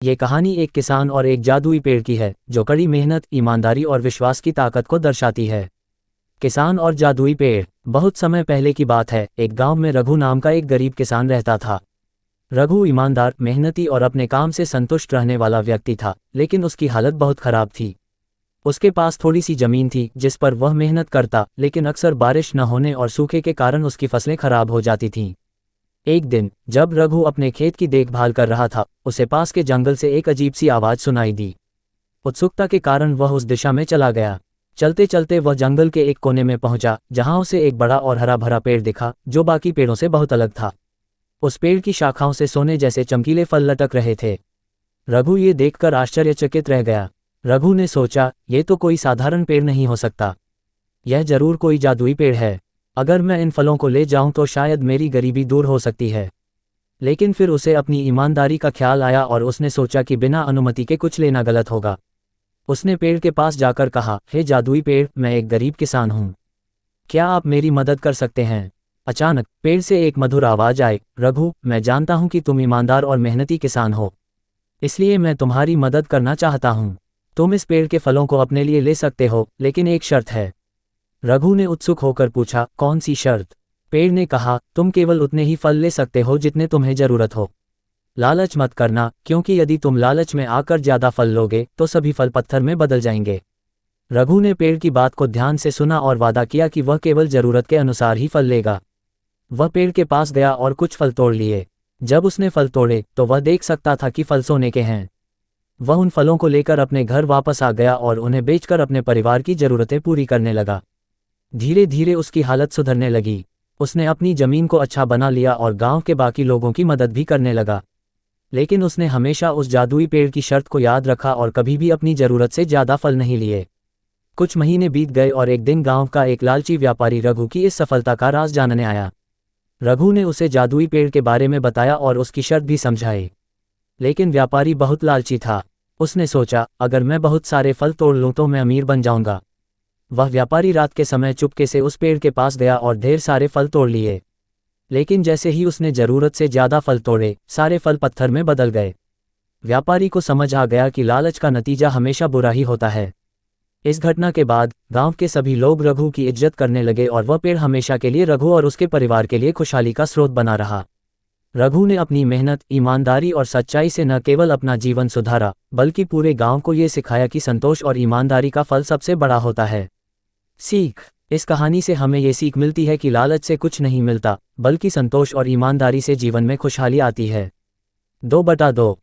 ये कहानी एक किसान और एक जादुई पेड़ की है जो कड़ी मेहनत, ईमानदारी और विश्वास की ताकत को दर्शाती है। किसान और जादुई पेड़। बहुत समय पहले की बात है, एक गांव में रघु नाम का एक गरीब किसान रहता था। रघु ईमानदार, मेहनती और अपने काम से संतुष्ट रहने वाला व्यक्ति था, लेकिन उसकी हालत बहुत खराब थी। उसके पास थोड़ी सी जमीन थी जिस पर वह मेहनत करता, लेकिन अक्सर बारिश न होने और सूखे के कारण उसकी फसलें खराब हो जाती थीं। एक दिन जब रघु अपने खेत की देखभाल कर रहा था, उसे पास के जंगल से एक अजीब सी आवाज़ सुनाई दी। उत्सुकता के कारण वह उस दिशा में चला गया। चलते चलते वह जंगल के एक कोने में पहुंचा, जहां उसे एक बड़ा और हरा भरा पेड़ दिखा जो बाकी पेड़ों से बहुत अलग था। उस पेड़ की शाखाओं से सोने जैसे चमकीले फल लटक रहे थे। रघु ये देखकर आश्चर्यचकित रह गया। रघु ने सोचा, ये तो कोई साधारण पेड़ नहीं हो सकता, यह जरूर कोई जादुई पेड़ है। अगर मैं इन फलों को ले जाऊं तो शायद मेरी गरीबी दूर हो सकती है। लेकिन फिर उसे अपनी ईमानदारी का ख्याल आया और उसने सोचा कि बिना अनुमति के कुछ लेना गलत होगा। उसने पेड़ के पास जाकर कहा, हे जादुई पेड़, मैं एक गरीब किसान हूं, क्या आप मेरी मदद कर सकते हैं? अचानक पेड़ से एक मधुर आवाज आई, रघु, मैं जानता हूं कि तुम ईमानदार और मेहनती किसान हो, इसलिए मैं तुम्हारी मदद करना चाहता हूं। तुम इस पेड़ के फलों को अपने लिए ले सकते हो, लेकिन एक शर्त है। रघु ने उत्सुक होकर पूछा, कौन सी शर्त? पेड़ ने कहा, तुम केवल उतने ही फल ले सकते हो जितने तुम्हें जरूरत हो। लालच मत करना, क्योंकि यदि तुम लालच में आकर ज्यादा फल लोगे तो सभी फल पत्थर में बदल जाएंगे। रघु ने पेड़ की बात को ध्यान से सुना और वादा किया कि वह केवल जरूरत के अनुसार ही फल लेगा। वह पेड़ के पास गया और कुछ फल तोड़ लिए। जब उसने फल तोड़े तो वह देख सकता था कि फल सोने के हैं। वह उन फलों को लेकर अपने घर वापस आ गया और उन्हें बेचकर अपने परिवार की जरूरतें पूरी करने लगा। धीरे धीरे उसकी हालत सुधरने लगी। उसने अपनी जमीन को अच्छा बना लिया और गांव के बाकी लोगों की मदद भी करने लगा। लेकिन उसने हमेशा उस जादुई पेड़ की शर्त को याद रखा और कभी भी अपनी जरूरत से ज्यादा फल नहीं लिए। कुछ महीने बीत गए और एक दिन गांव का एक लालची व्यापारी रघु की इस सफलता का राज जानने आया। रघु ने उसे जादुई पेड़ के बारे में बताया और उसकी शर्त भी समझाई। लेकिन व्यापारी बहुत लालची था। उसने सोचा, अगर मैं बहुत सारे फल तोड़ लूं तो मैं अमीर बन जाऊंगा। वह व्यापारी रात के समय चुपके से उस पेड़ के पास गया और ढेर सारे फल तोड़ लिए। लेकिन जैसे ही उसने जरूरत से ज्यादा फल तोड़े, सारे फल पत्थर में बदल गए। व्यापारी को समझ आ गया कि लालच का नतीजा हमेशा बुरा ही होता है। इस घटना के बाद गांव के सभी लोग रघु की इज्जत करने लगे और वह पेड़ हमेशा के लिए रघु और उसके परिवार के लिए खुशहाली का स्रोत बना रहा। रघु ने अपनी मेहनत, ईमानदारी और सच्चाई से न केवल अपना जीवन सुधारा, बल्कि पूरे गांव को ये सिखाया कि संतोष और ईमानदारी का फल सबसे बड़ा होता है। सीख। इस कहानी से हमें ये सीख मिलती है कि लालच से कुछ नहीं मिलता, बल्कि संतोष और ईमानदारी से जीवन में खुशहाली आती है। 2/2